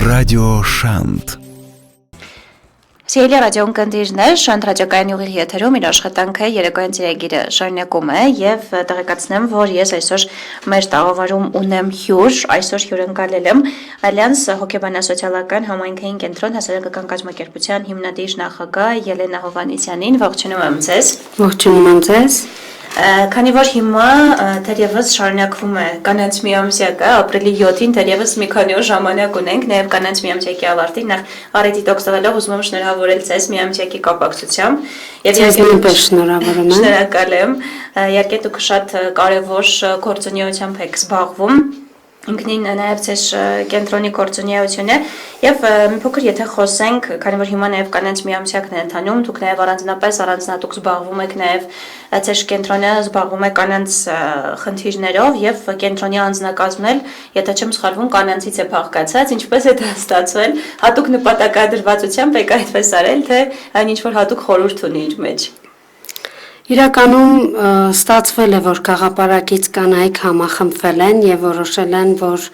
Ռադիո Շանթ Սիրելի ռադիոընկերներ, Շանթ ռադիոկայանի ուղիղ եթերում իր աշխատանքը երեկոյան ծրագիրը շարունակում է եւ տեղեկացնեմ, որ ես այսօր մեր տաղավարում ունեմ հյուր, այսօր հյուրընկալել եմ Ալյանս հոգեբանասոցիալական համայնքային կենտրոն հասարակական կազմակերպության հիմնադիր նախագահ Ելենա Հովհաննիսյանին, ողջունում եմ ձեզ։ Ողջունում եմ ձեզ։ Քանի որ հիմա դեռևս շարունակվում է կանանց միամսյակը, ապրիլի 7-ին դեռևս մի քանի օր ժամանակ ունենք, նաև կանանց միամսյակի ավարտին, նախ առիթի տոկս տվելով ուզում եմ շնորհավորել ձեզ միամսյակի կապակցությամբ։ Ես նույնպես շնորհավորում եմ։ Շնորհակալ եմ։ Իհարկե դուք շատ կարևոր գործունեությամբ եք զբաղվում։ Ինքնին նաև ձեր կենտրոնի գործունեությունը եւ մի փոքր եթե խոսենք, քանի որ հիմա նաև կանանց միամսյակն է ընթանում, դուք նաև առանձնատուկ զբաղվում եք նաև ձեր կենտրոնը զբաղվում է կանանց խնդիրներով եւ կենտրոնի անձնակազմն էլ, եթե չեմ սխալվում, կանանցից է բաղկացած, ինչպես է դա ստացվել, հատուկ նպատակադրվածությամբ եք այդպես արել, թե այն ինչ որ հատուկ խորհուրդ ունի իր մեջ։ Իրականում ստացվել է, որ գաղափարակից կանայք համախմբվել են եւ որոշել են, որ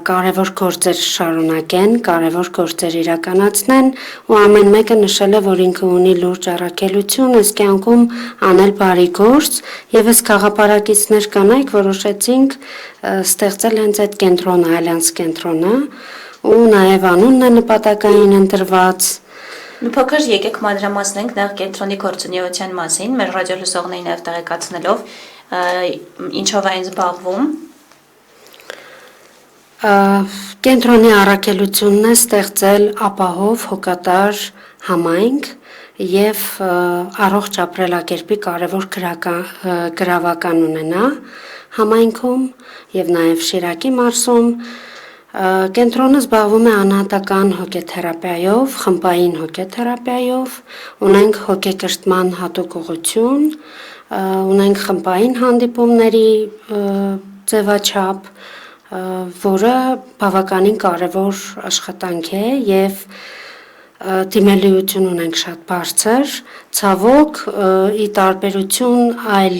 կարևոր գործեր շարունակեն, կարևոր գործեր իրականացնեն ու ամեն մեկը նշել է, որ ինքը ունի լուրջ առաքելություն ըստ կյանքում անել բարի գործ եւ ըստ գաղափարակիցներ կանայք որոշեցինք ստեղծել հենց այդ կենտրոնը, Ալյանս կենտրոնը ու նաեւ անունն է նպատակային ընտրված։ Մի փոքր եկեք մանրամասնենք նախ կենտրոնի գործունեության մասին, մեր ռադիո լսողներին նաև տեղեկացնելով, ինչով այն զբաղվում։ Կենտրոնի առաքելությունն է ստեղծել ապահով հոգատար համայնք եւ առողջ ապրելակերպի կարևոր գրավական ունենա համայնքում եւ նաեւ Շիրակի մարզում։ Կենտրոնը զբաղվում է անհատական հոգեթերապիայով, խմբային հոգեթերապիայով, ունենք հոգեկրթման հատուկ ուղղություն, ունենք խմբային հանդիպումների ձևաչափ, որը բավականին կարևոր աշխատանք է եւ դիմելիություն ունենք շատ բարձր, ցավոք ի տարբերություն այլ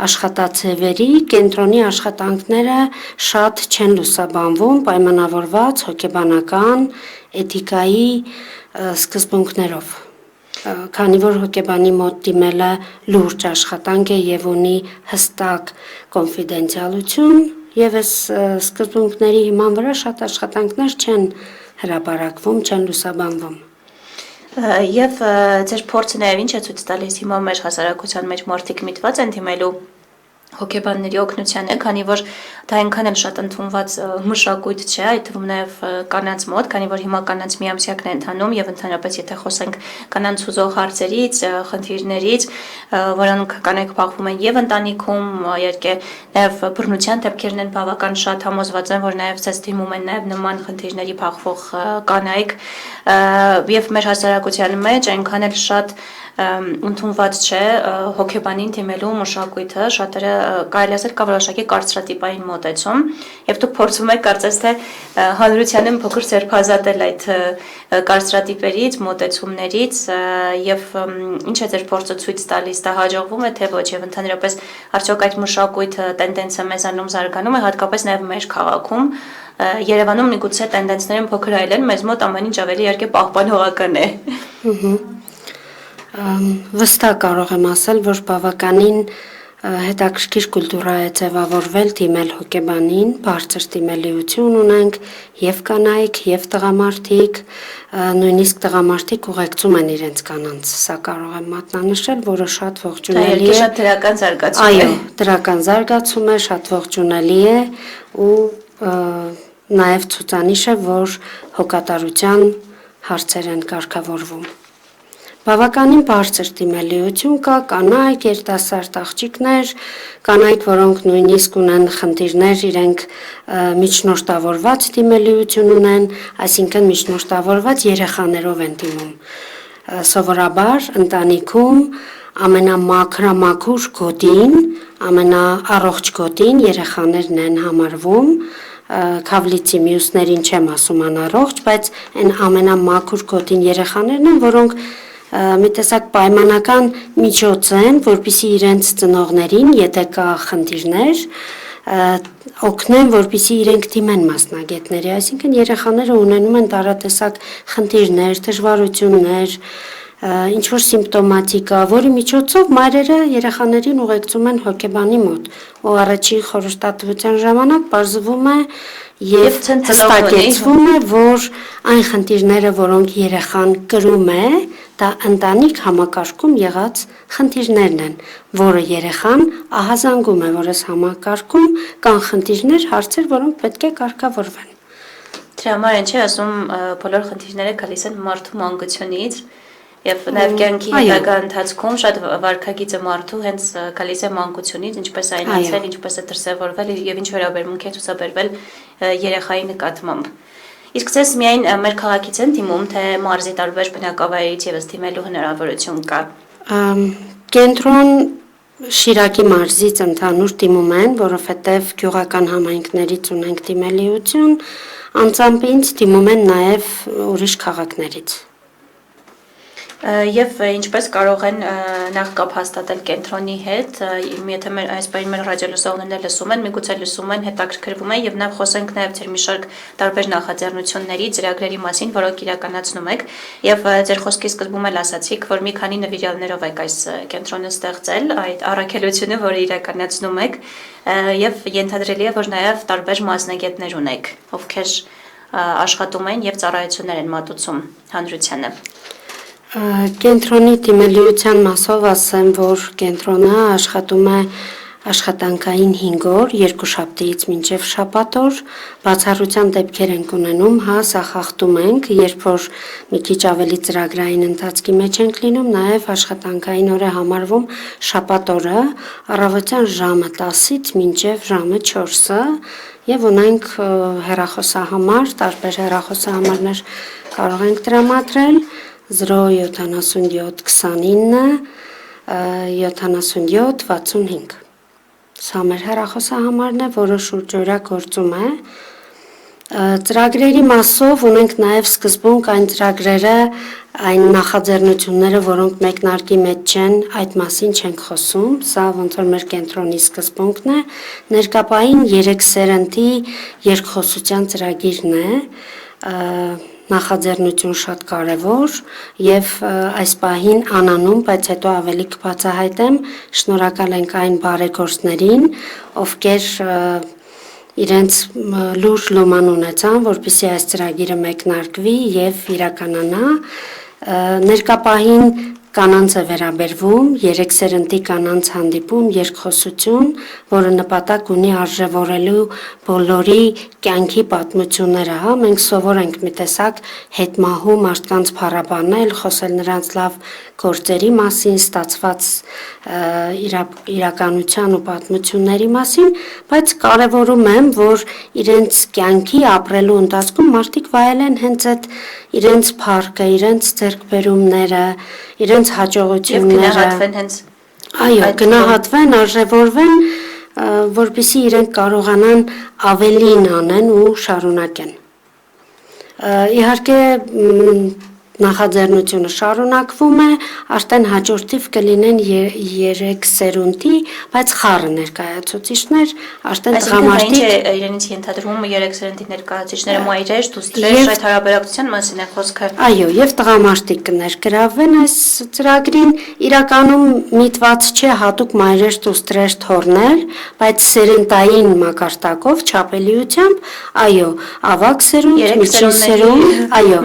աշխատացևերի կենտրոնի աշխատանքները շատ չեն լուսաբանվում պայմանավորված հոգեբանական էթիկայի սկզբունքներով, քանի որ հոգեբանի մոտ դիմելը լուրջ աշխատանք է եւ ունի հստակ կոնֆիդենցիալություն եւ այս սկզբունքների հիման վրա շատ աշխատանքներ չեն հրապարակվում, չեն լուսաբանվում։ Եվ ձեր փորձը նաև ինչ է ցույց տալիս հիմա մեր հասարակության մեջ մարդիկ միտված են դիմելու հոգեբանների օգնությանը, քանի որ դա այնքան էլ շատ ընդունված մշակույթ չէ, այդ թվում նաև կանանց մոտ, քանի որ հիմա կանանց միամսյակն է ընթանում եւ ընդհանրապես եթե խոսենք կանանց հուզող հարցերից, խնդիրներից, որոնք կանայք փախվում են եւ ընտանիքում, իհարկե նաև բռնության դեպքերն են բավական շատ, համոզված են, որ նաև ցած դիմում են նաև նման խնդիրների փախվող կանայք եւ մեր հասարակության մեջ այնքան էլ շատ ընդունված չէ հոգեբանին դիմելու մշակույթը, շատերը կարելի ասել կա որոշակի կարծրատիպային մոտեցում եւ դուք փորձում եք կարծես թե հանրությանը փոքր ձերբազատել այդ կարծրատիպերից, մոտեցումներից եւ ինչ է ձեր փորձը ցույց տալիս, դա հաջողվում է թե ոչ եւ ընդհանրապես արդյոք այդ մշակույթը տենդենսը մեզանում զարգանում է, հատկապես նաեւ մեր քաղաքում Երևանում միգուցե տենդենսները փոքր այլ են, մեզ մոտ ամեն ինչ ավելի իհարկե պահպանողական է։ Վստահ կարող եմ ասել, որ բավականին հետաքրքիր կուլտուրա է ձևավորվել դիմել հոգեբանին, բարձր դիմելիություն ունենք եւ կանայք, եւ տղամարդիկ, նույնիսկ տղամարդիկ ուղեկցում են իրենց կանանց, սա կարող եմ մատնանշել, որը շատ ողջունելի է։ Շատ դրական զարգացում է։ Այո, դրական զարգացում է, շատ ողջունելի է ու նաեւ ցուցանիշ է, որ հոգատարության հարցեր են կարգավորվում։ Բավականին բարձր դիմելիություն կա, կանայք, երիտասարդ աղջիկներ, կանայք, որոնք նույնիսկ ունեն խնդիրներ, իրենք միջնորդավորված դիմելիություն ունեն, այսինքն միջնորդավորված երեխաներով են դիմում։ Սովորաբար ընտանիքում ամենամաքրամաքուր գոտին, ամենաառողջ գոտին երեխաներն են համարվում, Քավլիցի մյուսներին չեմ ասում անառողջ, բայց այն ամենամաքուր գոտին երեխաներն են, որոնք մի տեսակ պայմանական միջոց են, որպեսզի իրենց ծնողներին, եթե կա խնդիրներ, օգնեն, որպեսզի իրենք դիմեն մասնագետների, այսինքն երեխաները ունենում են տարատեսակ խնդիրներ, դժվարություններ, ինչ որ սիմպտոմատիկա, որի միջոցով մայրերը երեխաներին ուղեկցում են հոգեբանի մոտ, ու առաջին խորհրդատվության ժամանակ պարզվում է եւ հստակեցվում է, որ այն խնդիրները, որոնք երեխան կրում է, դա ընտանիք համակարգում եղած խնդիրներն են, որը երեխան ահազանգում է, որ այս համակարգում կան խնդիրներ, հարցեր, որոնք պետք է կարգավորվեն։ Դրա համար են չի ասում բոլոր խնդիրները գալիս են մարդու մանկությունից եւ նաեւ կյանքի հետագա ընթացքում շատ վարքագիծը մարդու հենց գալիս է մանկությունից, ինչպես այն անցել, ինչպես է դրսևորվել եւ ինչ վերաբերմունք է ցուցաբերվել երեխայի նկատմամբ։ Իսկ ցես միայն մեր քաղաքից են դիմում, թե մարզի տարբեր բնակավայրից եւս դիմելու հնարավորություն կա։ Կենտրոն Շիրակի մարզից ընդհանուր դիմում են, որովհետև գյուղական համայնքներից ունենք դիմելիություն, անձամբ ինձ դիմում են նաև ուրիշ քաղաքներից։ Եվ ինչպես կարող են նախ կապ հաստատել կենտրոնի հետ, եթե այս բանի մեր ռադիոլսողներն լսում են, միգուցե լսում են, հետաքրքրվում են եւ նաեւ խոսենք նաեւ ձեր մի շարք տարբեր նախաձեռնությունների, ծրագրերի մասին, որոնք իրականացնում եք, եւ ձեր խոսքի սկզբում էլ ասացիք, որ մի քանի նվիրյալներով եք այս կենտրոնը ստեղծել, այդ առաքելությունը, որը իրականացնում եք, եւ ենթադրելի է, որ նաեւ տարբեր մասնագետներ ունեք, ովքեր աշխատում են եւ ծառայություններ են մատուցում հանրությանը։ Կենտրոնի դիմելիության մասով ասեմ, որ կենտրոնը աշխատում է աշխատանքային 5 օր, երկուշաբթիից մինչև շաբաթ օր, բացառության դեպքեր ենք ունենում, սա խախտում ենք, երբ որ մի քիչ ավելի ծրագրային ընթացքի մեջ ենք լինում, նաև աշխատանքային օր է համարվում շաբաթ օրը, առավոտյան ժամը 10-ից մինչև ժամը 4-ը, եւ ունենք հեռախոսահամար, տարբեր հեռախոսահամարներ կարող ենք տրամադրել 077 29 77 65 Սա մեր հեռախոսահամարն է, որը շուրջօրյա գործում է։ Ծրագրերի մասով ունենք նաև սկզբունք այն ծրագրերը, այն նախաձեռնությունները, որոնք մեկնարկի մեջ չեն, այդ մասին չենք խոսում, սա ոնց որ մեր կենտրոնի սկզբունքն է, ներկապային 3 սերնդի երկխոսության ծրագիրն է, նախաձեռնություն շատ կարևոր եւ այս պահին անանում, բայց հետո ավելի կբացահայտեմ, շնորհակալ ենք այն բարեգործներին, ովքեր իրենց լուրջ լոման ունեցան, որպեսզի այս ծրագիրը մեկնարկվի եւ իրականանա, ներկապահին կանանց է վերաբերվում, 3 սերնդի կանանց հանդիպում, երկխոսություն, որը նպատակ ունի արժևորելու բոլորի կյանքի պատմությունները, մենք սովոր ենք մի տեսակ հետմահու մարդկանց փառաբանել, խոսել նրանց լավ գործերի մասին, ստացված իրականության ու պատմությունների մասին, բայց կարևորում եմ, որ իրենց կյանքի ապրելու ընթացքում մարդիկ վայել են հենց այդ իրենց փառքը, իրենց ձեռքբերումները, իրենց հաջողությունները, գնահատվեն հենց այո, գնահատվեն, արժևորվեն, որպեսզի իրենք կարողանան ավելին անեն ու շարունակեն։ Իհարկե նախաձեռնությունը շարունակվում է, արդեն հաջորդիվ կլինեն 3 սերունդի, բայց խառը ներկայացուցիչներ, արդեն տղամարդիկ իրենից ենթադրվում 3 սերունդի ներկայացուցիչները մայրեր, դուստրեր, այդ հարաբերակցության մասին է խոսքը։ Այո, եւ տղամարդիկ կներգրավվեն այս ծրագրին, իրականում միտված չէ հատուկ մայրեր, դուստրեր թողնել, բայց սերնդային մակարդակով, չափելիությամբ, այո, ավագ սերունդ, միջին սերունդ, այո,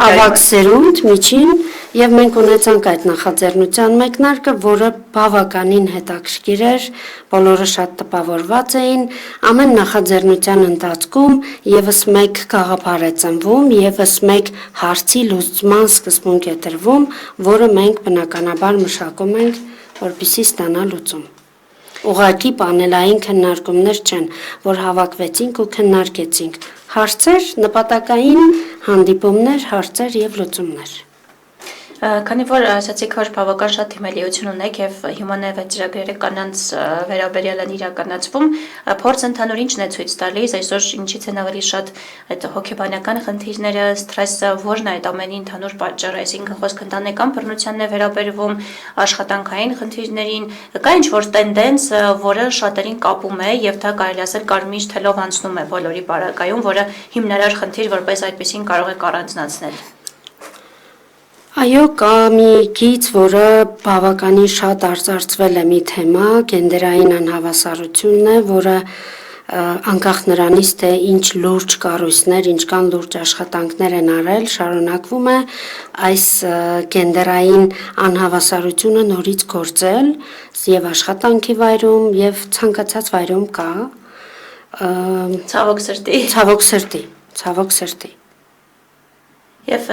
ավագ սերունդ, միջին, եւ մենք ունեցանք այդ նախաձեռնության մեկնարկը, որը բավականին հետաքրքիր էր, բոլորը շատ տպավորված էին, ամեն նախաձեռնության ընթացքում եւս մեկ գաղափար է ծնվում, եւս մեկ հարցի լուծման սկզբունք է տրվում, որը մենք բնականաբար մշակում ենք, որպեսզի ստանա լուծում։ Ուղղակի պանելային քննարկումներ չեն, որ հավաքվեցինք ու քննարկեցինք, հարցեր, նպատակային հանդիպումներ, հարցեր եւ լուծումներ։ Քանի որ ասացիք, որ բավական շատ թիմելիություն ունեք եւ հիմա նաեւ այդ ծրագրերը կանանց վերաբերյալ են իրականացվում, փորձը ընդհանուր ինչն է ցույց տալիս, այսօր ինչից են ավելի շատ այդ հոգեբանական խնդիրները, սթրեսը, որն է այդ ամենի ընդհանուր պատճառը, այսինքն խոսքը ընտանեկան բռնությանն է վերաբերվում, աշխատանքային խնդիրներին, կա ինչ-որ տենդենս, որը շատերին կապում է եւ դա կարելի ասել կարմիր թելով անցնում է բոլորի բարակայում, որը հիմնարար խնդիր որպես այդպեսին կարող է առանձնացնել։ Այո, կա մի գիծ, որը բավականին շատ արծարծվել է մի թեմա, գենդերային անհավասարությունն է, որը անկախ նրանից, թե ինչ լուրջ կառույցներ, ինչքան լուրջ աշխատանքներ են արել, շարունակվում է այս գենդերային անհավասարությունը նորից գործել եւ աշխատանքի վայրում եւ ցանկացած վայրում կա։ Ցավոք սրտի։ Եվ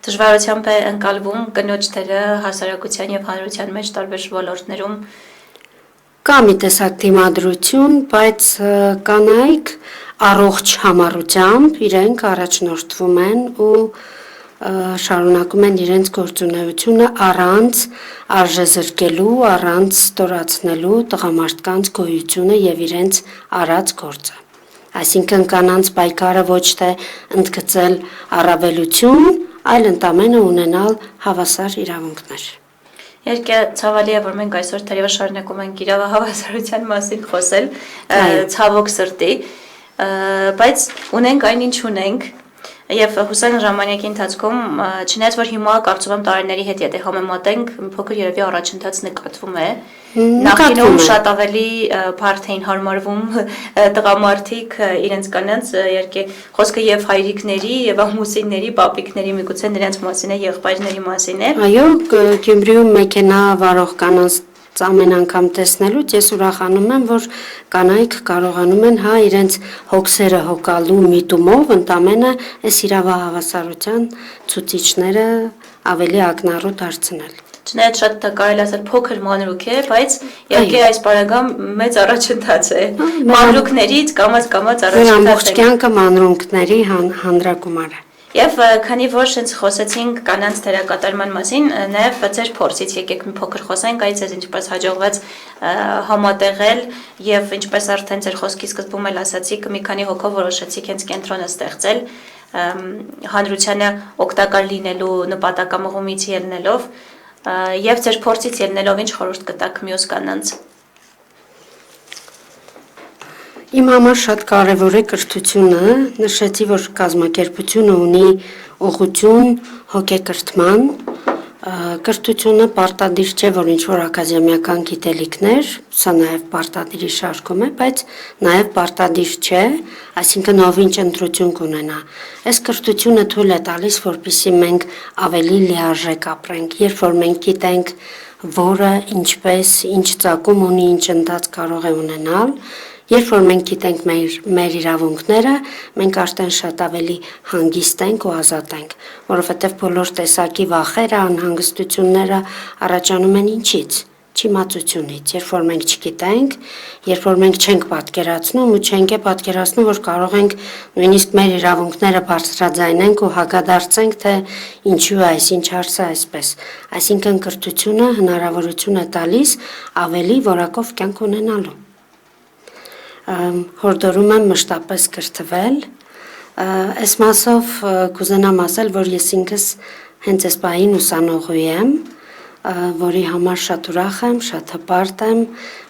դժվարությամբ է ընկալվում կնոջ դերը հասարակության եւ հանրության մեջ տարբեր ոլորտներում։ Կա մի տեսակ դիմադրություն, բայց կանայք առողջ համառությամբ իրենք առաջնորդվում են ու շարունակում են իրենց գործունեությունը առանց արժեզրկելու, առանց ստորացնելու տղամարդկանց գոյությունը եւ իրենց արած գործը։ Այսինքն կանանց պայքարը ոչ թե ընդգծել առավելություն, այլ ընդամենը ունենալ հավասար իրավունքներ։ Երկե ցավալի է, որ մենք այսօր թերևս շարունակում ենք իրավահավասարության մասին խոսել, ցավոք սրտի, բայց ունենք այնինչ ունենք, եւ հուսանք ժամանակի ընթացքում, չնայած որ հիմա կարծում եմ տարիների հետ եթե համեմատենք, փոքր երևի առաջընթաց նկատվում է։ Նախկինում շատ ավելի բարդ էին հարմարվում տղամարդիկ իրենց կանանց, երկե խոսքը եւ հայրիկների եւ ամուսինների, պապիկների, միգուցե նրանց մասին է, եղբայրների մասին է։ Այո, Գյումրիում մեքենա վարող կանանց ամեն անգամ տեսնելուց ես ուրախանում եմ, որ կանայք կարողանում են իրենց հոգսերը հոգալու միտումով ընդամենը այս իրավահավասարության ցուցիչները ավելի ակնառու դարձնել։ Չնայած շատ կարելի ասել փոքր մանրուք է, բայց իհարկե այս բaragam մեծ առաջընթաց է։ Մանրուքներից կամաց առաջընթաց է։ Ամբողջ կյանքը մանրուքների հանրագումար է։ Եվ քանի որ շենց խոսեցինք կանանց դերակատարման մասին, նաև ձեր փորձից եկեք մի փոքր խոսենք, այց ձեզ ինչպես հաջողվեց համատեղել եւ ինչպես արդեն ձեր խոսքի սկզբում էլ ասացիք, մի քանի հոգով որոշեցիք հենց կենտրոնը ստեղծել, հանրությանը օգտակար լինելու նպատակամղումից ելնելով եւ ձեր փորձից ելնելով ինչ խորհուրդ կտաք մյուս կանանց։ Իմ համար շատ կարևոր է կրթությունը, նշեցի, որ կազմակերպությունը ունի ուղղություն հոգեկրթման, կրթությունը պարտադիր չէ, որ ինչ-որ ակադեմիական գիտելիքներ, սա նաև պարտադիրի շարքում է, բայց նաև պարտադիր չէ, այսինքն ով ինչ ընտրություն կունենա։ Այս կրթությունը թույլ է տալիս, որպեսզի մենք ավելի լիարժեք ապրենք, երբ որ մենք գիտենք, որը ինչպես, ինչ ծագում ունի, ինչ ընթաց կարող է ունենալ, երբ որ մենք գիտենք մեր իրավունքները, մենք արդեն շատ ավելի հանգիստ ենք ու ազատ ենք, որովհետև բոլոր տեսակի վախերը, անհանգստությունները առաջանում են ինչից, չիմացությունից, երբ որ մենք չգիտենք, երբ որ մենք չենք պատկերացնում ու չենք պատկերացնում, որ կարող ենք նույնիսկ մեր իրավունքները բարձրաձայնենք ու հակադարձենք, թե ինչու է այս, ինչ հարց է այսպես, այսինքն կրթությունը հնարավորություն է տալիս ավելի որակով կյանք ունենալու։ Հորդորում եմ մշտապես կրթվել, այս մասով կուզենամ ասել, որ ես ինքս հենց այս պահին ուսանողուհի եմ, որի համար շատ ուրախ եմ, շատ հպարտ եմ,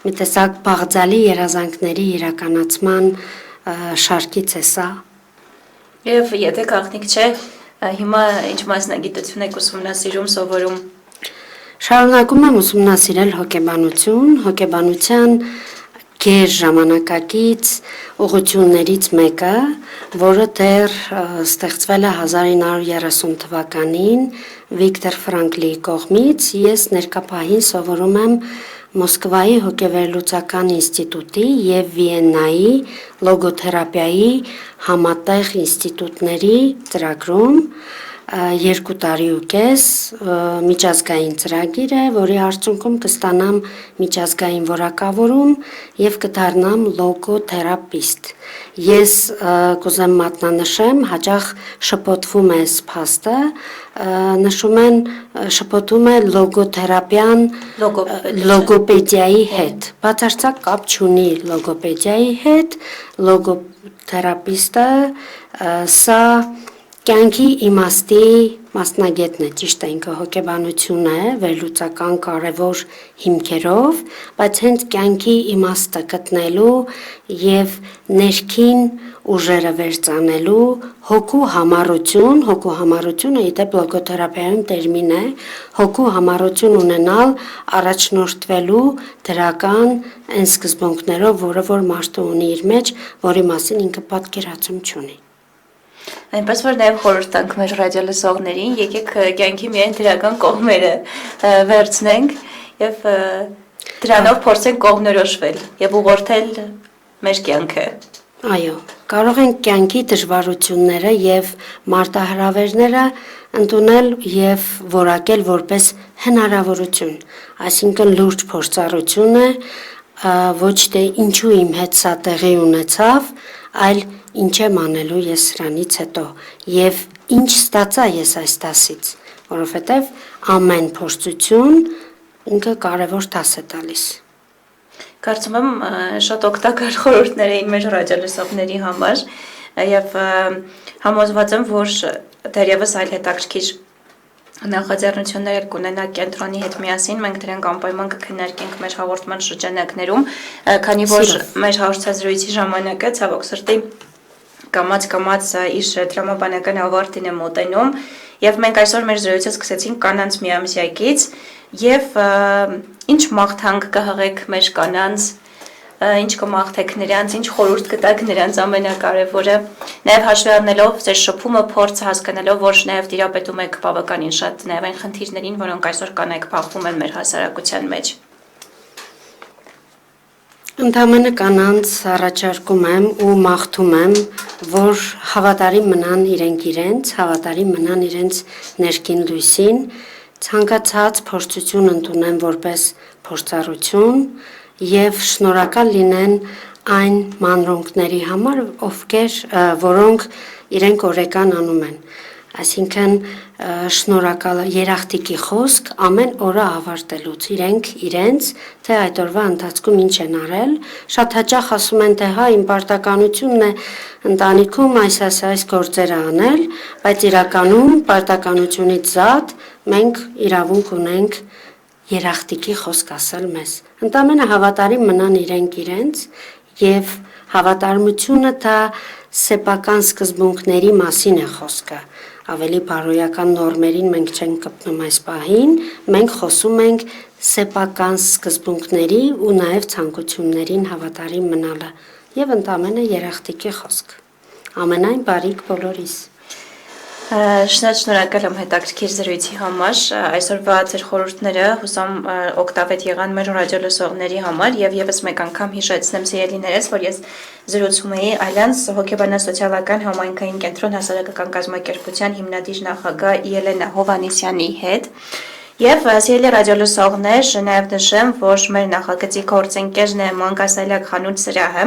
մի տեսակ բաղձալի երազանքների իրականացման շարքից է սա։ Եվ եթե գաղտնիք չէ, հիմա ինչ մասնագիտություն եք ուսումնասիրում, սովորում։ Շարունակում եմ ուսումնասիրել հոգեբանության գեր ժամանակակից ուղղություններից մեկը, որը դեռ ստեղծվել է 1930 թվականին Վիկտոր Ֆրանկլի կողմից, ես ներկապահին սովորում եմ Մոսկվայի հոգեվերլուծական ինստիտուտի եւ Վիեննայի լոգոթերապիայի համատեղ ինստիտուտների ծրագրում, 2 տարի ու կես միջազգային ծրագիր է, որի արդյունքում կստանամ միջազգային որակավորում եւ կդառնամ լոգոթերապիստ։ Ես կուզեմ մատնանշեմ, հաճախ շփոթվում է սփաստը, շփոթում է լոգոթերապիան լոգոպեդիայի հետ։ Բացարձակ կապ չունի լոգոպեդիայի հետ, լոգոթերապիստը սա կյանքի իմաստի մասնագետն է, ճիշտ է, ինքը հոգեբանություն է, վերլուծական կարևոր հիմքերով, բայց հենց կյանքի իմաստը գտնելու եւ ներքին ուժերը վերծանելու հոգու համառությունը իդեպ լոգոթերապիայում տերմին է, հոգու համառություն ունենալ առաջնորդվելու դրական այն սկզբունքներով, որ մարդը ունի իր մեջ, որի մասին ինքը պատկերացում չունի։ Այնպես որ նաև խորհուրդ տանք մեր ռադիոլսողներին, եկեք կյանքի միայն դրական կողմերը վերցնենք եւ դրանով փորձենք կողմնորոշվել եւ ուղղորդել մեր կյանքը։ Այո, կարող ենք կյանքի դժվարությունները եւ մարտահրավերները ընդունել եւ որակել որպես հնարավորություն, այսինքն լուրջ փորձառություն է, ոչ թե ինչու իմ հետ սա տեղի ունեցավ, այլ ինչ եմ անելու ես սրանից հետո եւ ինչ ստացա ես այս դասից, որովհետեւ ամեն փորձություն ինքը կարևոր դաս է տալիս։ Կարծում եմ շատ օգտակար խորհուրդներ էին մեր ռադիոլսողների համար եւ համոզված եմ, որ դեռևս այլ հետաքրքիր նախաձեռնություններ կունենա կենտրոնի հետ միասին, մենք դրանք անպայման կքննարկենք մեր հաղորդման շրջանակներում, քանի որ մեր հարցազրույցի ժամանակը ցավոք սրտի կամաց իր դրամաբանական ավարտին է մոտենում եւ մենք այսօր մեր զրույցը սկսեցինք կանանց միամսյակից եւ ինչ մաղթանք կհղեք մեր կանանց, ինչ կմաղթեք նրանց, ինչ խորհուրդ կտաք նրանց ամենակարևորը, նաեւ հաշվի առնելով ձեր շփումը, փորձը հասկանալով, որ նաեւ տիրապետում եք բավականին շատ նաեւ այն խնդիրներին, որոնք այսօր կանայք փախվում են մեր հասարակության մեջ։ Ընդամենը կանանց առաջարկում եմ ու մաղթում եմ, որ հավատարիմ մնան իրենց, հավատարիմ մնան իրենց ներքին լույսին, ցանկացած փորձություն ընդունեն որպես փորձառություն եւ շնորհակալ լինեն այն մանրոնքների համար, որոնք իրենք օրեկան անում են։ Այսինքն շնորհակալ երախտիկի խոսք ամեն օրը ավարտելուց իրենք իրենց, թե այդ օրվա ընթացքում ինչ են արել, շատ հաճախ ասում են, թե հա իմ պարտականությունն է ընտանիքում այս գործերը անել, բայց իրականում պարտականությունից զատ մենք իրավունք ունենք երախտիկի խոսք ասել մեզ։ Ընդամենը հավատարիմ մնան իրենց եւ հավատարմությունը դա սեփական սկզբունքների մասին է խոսքը։ Ավելի բարոյական նորմերին մենք չենք կպնում այս պահին, մենք խոսում ենք սեփական սկզբունքների ու նաև ցանկություններին հավատարիմ մնալը եւ ընդամենը երախտիկի խոսք։ Ամենայն բարիք բոլորիս։ Շնորհակալ եմ հետաքրքիր զրույցի համար, այսօրվա ձեր խորհուրդները հուսամ օգտավետ եղան մեր ռադիոլսողների համար եւ եւս մեկ անգամ հիշեցնեմ սիրելիներս, որ ես զրուցում էի Alliance հոգեբանասոցիալական համայնքային կենտրոն հասարակական կազմակերպության հիմնադիր նախագահ Ելենա Հովհաննիսյանի հետ։ Եվ սիրելի ռադիոլսողներ, նաև նշեմ, որ մեր նախագծի գործընկերն է Մանկասալակ խանութ սրահը,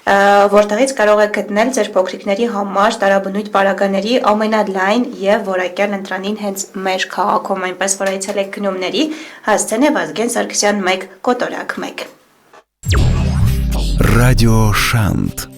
որտեղից կարող եք գտնել ձեր փոքրիկների համար տարաբնույթ պարագաների ամենալայն եւ որակյալ ընտրանին հենց մեր քաղաքում, այնպես որ այցելեք գնումների հասցեն է Վազգեն Սարգսյան 1 կոտորակ 1։ Ռադիո Շանթ